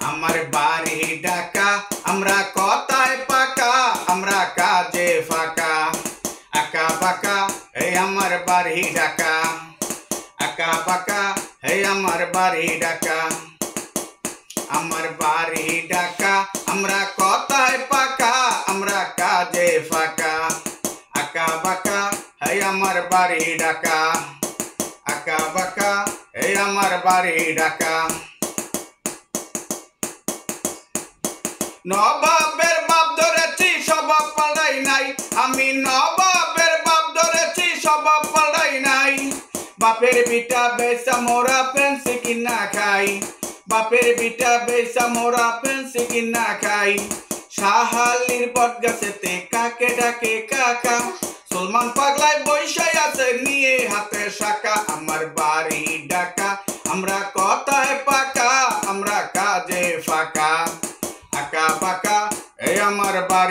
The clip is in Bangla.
আমার বাড়ি ঢাকা, আমরা কথায় পাকা, আমরা কাজে ফাঁকা। আঁকা বাঁকা এই আমার বাড়ি ঢাকা, আঁকা বাঁকা এই আমার বাড়ি ঢাকা। আমার বাড়ি ঢাকা, আমরা কথায় পাকা, আমরা কাজে ফাঁকা। আঁকা বাঁকা এই আমার বাড়ি ঢাকা, আঁকা বাঁকা এই আমার বাড়ি ঢাকা। নবাবের বাপ ধরেছি স্বভাব পাল্টাই নাই, আমি নবাবের বাপ ধরেছি স্বভাব পাল্টাই নাই। বাপের বিটা বেসা মোরা পেন্সি কিনা খাই, বাপের বিটা বেসা মোরা পেন্সি কিনা খাই। শাহালির বট গাছেতে কাকে ডাকে কাকা, সলমান পাগলায় বৈশাই আছে নিয়ে হাতে শাখা। আমার বাড়ি ঢাকা, আমরা কথায় পাকা, আমরা কাজে ফাঁকা। আঁকা বাঁকা এই আমার বাড়ি।